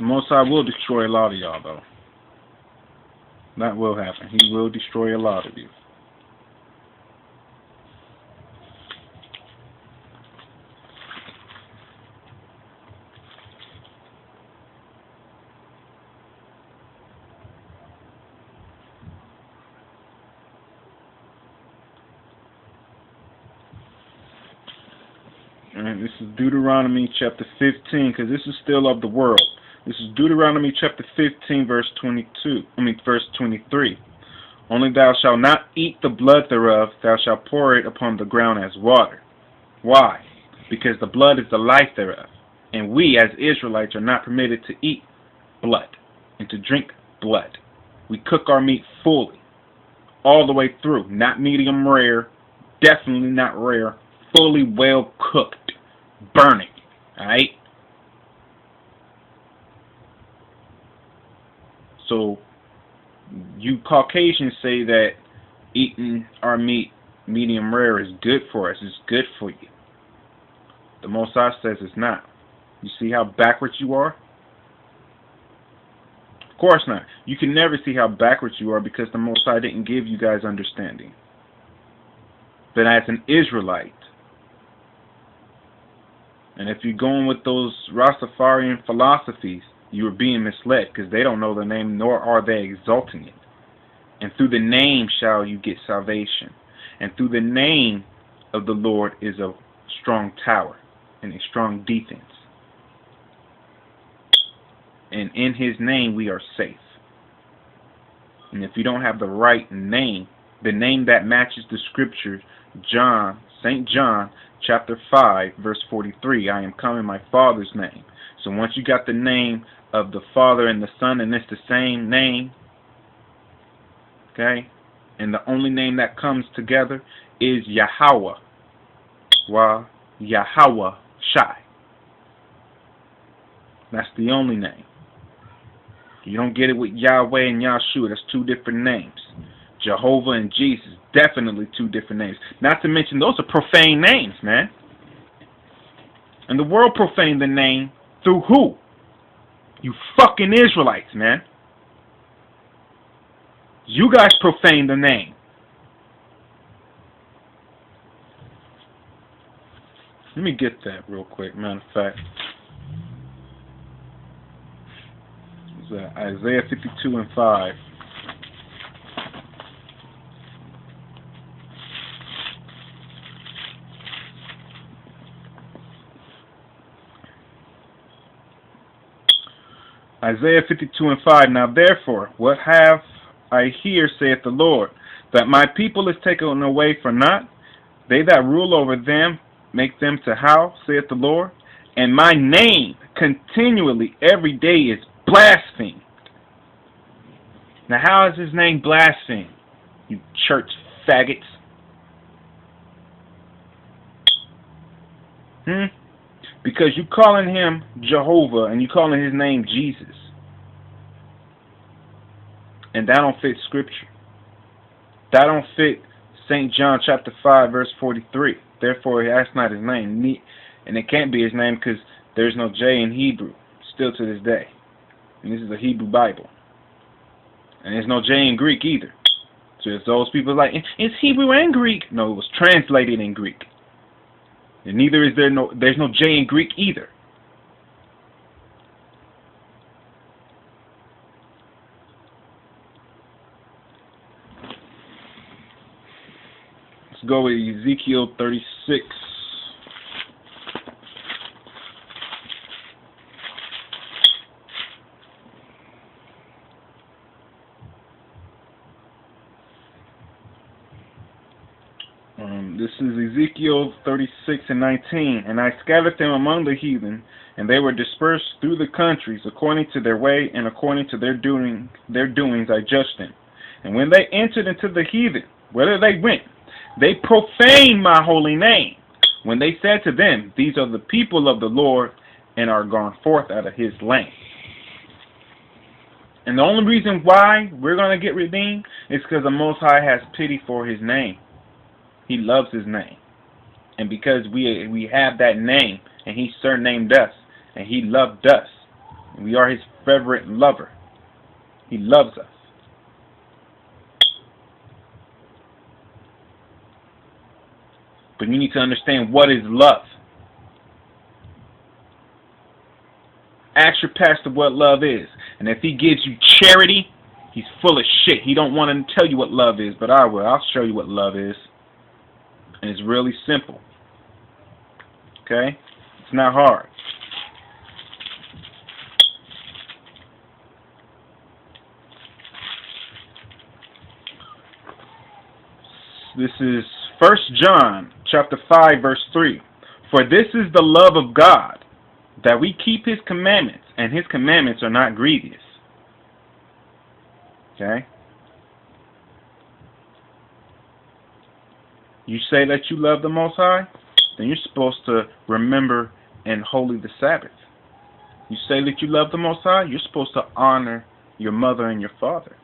The Most High will destroy a lot of y'all, though. That will happen. He will destroy a lot of you. And this is Deuteronomy chapter 15, because this is still of the world. This is Deuteronomy chapter 15, verse 23. Only thou shalt not eat the blood thereof, thou shalt pour it upon the ground as water. Why? Because the blood is the life thereof. And we, as Israelites, are not permitted to eat blood and to drink blood. We cook our meat fully, all the way through. Not medium rare, definitely not rare, fully well cooked. Burning. Alright? So, you Caucasians say that eating our meat medium rare is good for us. It's good for you. The Most High says it's not. You see how backwards you are? Of course not. You can never see how backwards you are because the Most High didn't give you guys understanding. But as an Israelite, and if you're going with those Rastafarian philosophies, you are being misled because they don't know the name, nor are they exalting it. And through the name shall you get salvation. And through the name of the Lord is a strong tower and a strong defense. And in His name we are safe. And if you don't have the right name, the name that matches the scripture, St. John, chapter 5, verse 43, I am come in my Father's name. So once you got the name of the Father and the Son, and it's the same name, okay, and the only name that comes together is Yahweh. Yahweh Shai. That's the only name. You don't get it with Yahweh and Yahshua. That's two different names. Jehovah and Jesus, definitely two different names. Not to mention, those are profane names, man. And the world profaned the name through who? You fucking Israelites, man. You guys profaned the name. Let me get that real quick, matter of fact. It's Isaiah 52 and 5. Isaiah 52 and 5. Now therefore, what have I here, saith the Lord, that my people is taken away for naught? They that rule over them make them to howl, saith the Lord, and my name continually every day is blasphemed. Now how is His name blasphemed, you church faggots? Because you calling Him Jehovah and you calling His name Jesus. And that don't fit Scripture. That don't fit St. John chapter 5 verse 43. Therefore that's not His name. And it can't be His name because there's no J in Hebrew. Still to this day. And this is a Hebrew Bible. And there's no J in Greek either. So if those people are like, it's Hebrew and Greek. No, it was translated in Greek. And neither is there's no J in Greek either. Let's go with Ezekiel 36. This is Ezekiel 36 and 19. And I scattered them among the heathen, and they were dispersed through the countries, according to their way and according to their doings I judged them. And when they entered into the heathen, whither they went, they profaned my holy name, when they said to them, these are the people of the Lord, and are gone forth out of His land. And the only reason why we're going to get redeemed is because the Most High has pity for His name. He loves His name. And because we have that name, and He surnamed us, and He loved us, We are his favorite lover. He loves us. But you need to understand what is love. Ask your pastor what love is. And if he gives you charity, he's full of shit. He don't want to tell you what love is, but I will. I'll show you what love is. And it's really simple. Okay? It's not hard. This is 1 John chapter 5, verse 3. For this is the love of God, that we keep his commandments, and his commandments are not grievous. Okay? You say that you love the Most High, then you're supposed to remember and holy the Sabbath. You say that you love the Most High, you're supposed to honor your mother and your father.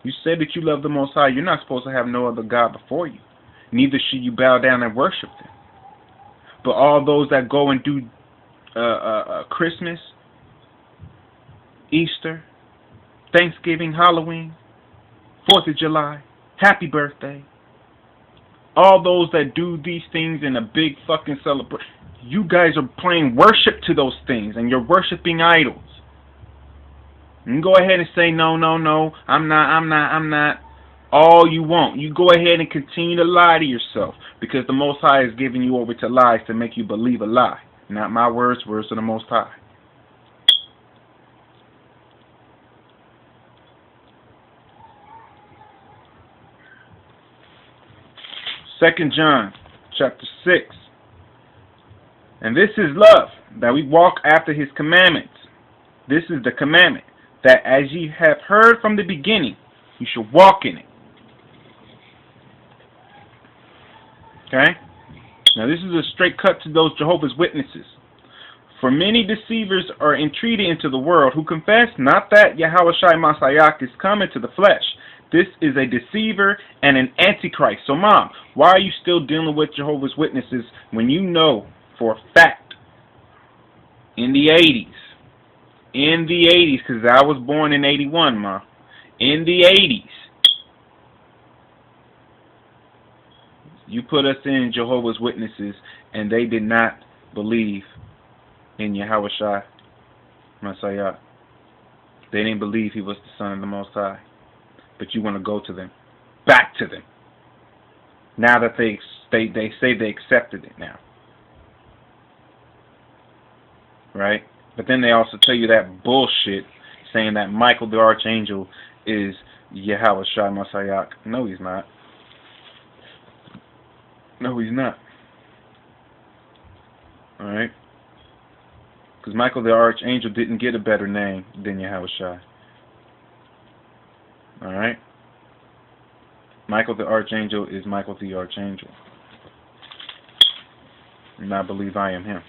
You say that you love the Most High, you're not supposed to have no other God before you. Neither should you bow down and worship them. But all those that go and do Christmas, Easter, Thanksgiving, Halloween, 4th of July, happy birthday, all those that do these things in a big fucking celebration, you guys are playing worship to those things, and you're worshiping idols. You can go ahead and say, no, I'm not. All you want. You go ahead and continue to lie to yourself, because the Most High is giving you over to lies to make you believe a lie. Not my words, words of the Most High. Second John chapter 6. And this is love, that we walk after his commandments. This is the commandment, that as ye have heard from the beginning, you should walk in it. Okay? Now this is a straight cut to those Jehovah's Witnesses. For many deceivers are entreated into the world, who confess not that Yahushua Mashiach is come into the flesh. This is a deceiver and an antichrist. So Mom, why are you still dealing with Jehovah's Witnesses when you know for a fact in the 80s, because I was born in 81, Ma, in the 80s, you put us in Jehovah's Witnesses, and they did not believe in Yahushua Messiah. They didn't believe he was the Son of the Most High. But you want to go to them, back to them. Now that they say they accepted it now, right? But then they also tell you that bullshit, saying that Michael the Archangel is Yahushua Messiah. No, he's not. No, he's not. All right? Because Michael the Archangel didn't get a better name than Yahushua. All right? Michael the Archangel is Michael the Archangel. And I believe I am him.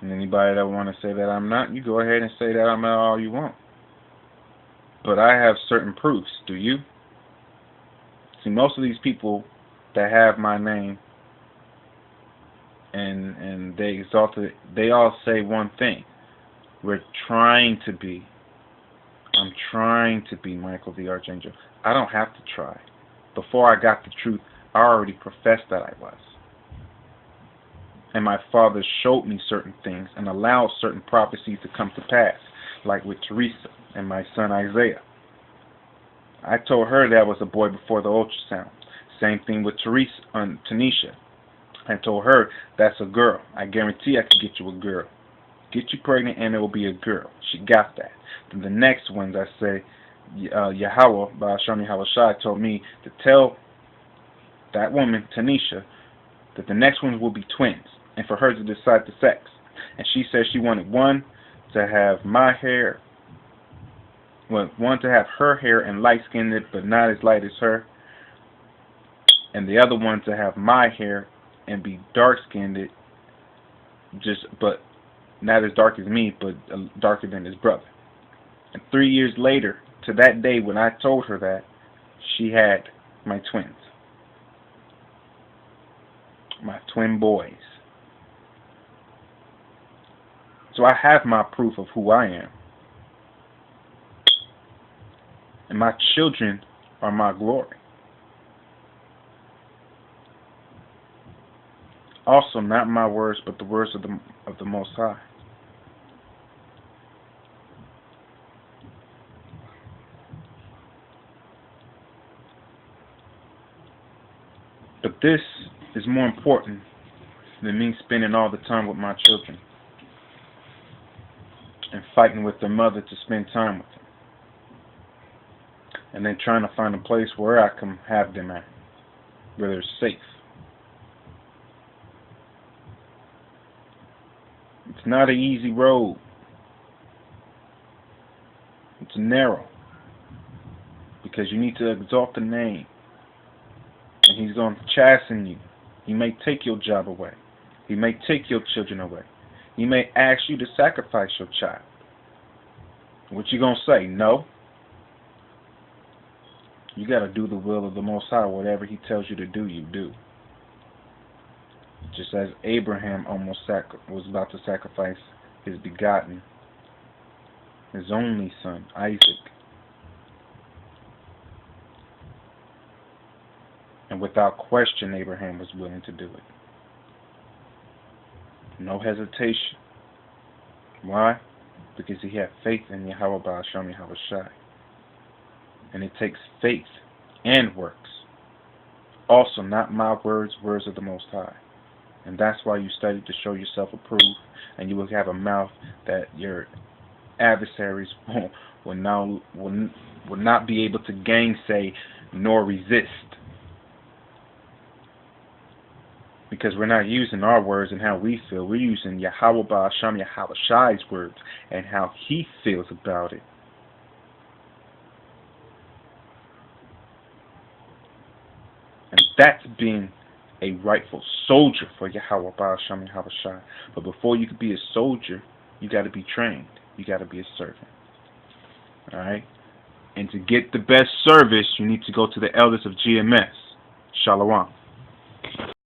And anybody that want to say that I'm not, you go ahead and say that I'm not all you want. But I have certain proofs. Do you? See, most of these people that have my name and they exalt it, they all say one thing. We're trying to be. I'm trying to be Michael the Archangel. I don't have to try. Before I got the truth, I already professed that I was. And my father showed me certain things and allowed certain prophecies to come to pass, like with Teresa and my son Isaiah. I told her that was a boy before the ultrasound. Same thing with Teresa and Tanisha. I told her that's a girl. I guarantee I can get you a girl. Get you pregnant and it will be a girl. She got that. Then the next ones I say, Yahweh, by Shami Hawashai, told me to tell that woman, Tanisha, that the next ones will be twins, and for her to decide the sex. And she said she wanted one to have my hair, one to have her hair and light-skinned, but not as light as her, and the other one to have my hair and be dark-skinned, but not as dark as me, but darker than his brother. And 3 years later, to that day when I told her that, she had my twins. My twin boys. So I have my proof of who I am. And my children are my glory. Also, not my words, but the words of the Most High. But this is more important than me spending all the time with my children and fighting with their mother to spend time with them, and then trying to find a place where I can have them at, where they're safe. It's not an easy road. It's narrow, because you need to exalt the name, and He's going to chasten you. He may take your job away. He may take your children away. He may ask you to sacrifice your child. What you going to say? No. You got to do the will of the Most High. Whatever He tells you to do, you do. Just as Abraham almost was about to sacrifice his begotten, his only son, Isaac. And without question, Abraham was willing to do it. No hesitation. Why? Because he had faith in Yahweh Ba'ashem Yahushai. And it takes faith and works. Also, not my words, words of the Most High. And that's why you study to show yourself approved, and you will have a mouth that your adversaries will not be able to gainsay nor resist. Because we're not using our words and how we feel. We're using Yahweh Ba'ashem Yahushai's words and how He feels about it. And that's being a rightful soldier for Yahweh Ba'ashem Yahushai. But before you can be a soldier, you got to be trained. You got to be a servant. Alright? And to get the best service, you need to go to the elders of GMS. Shalom.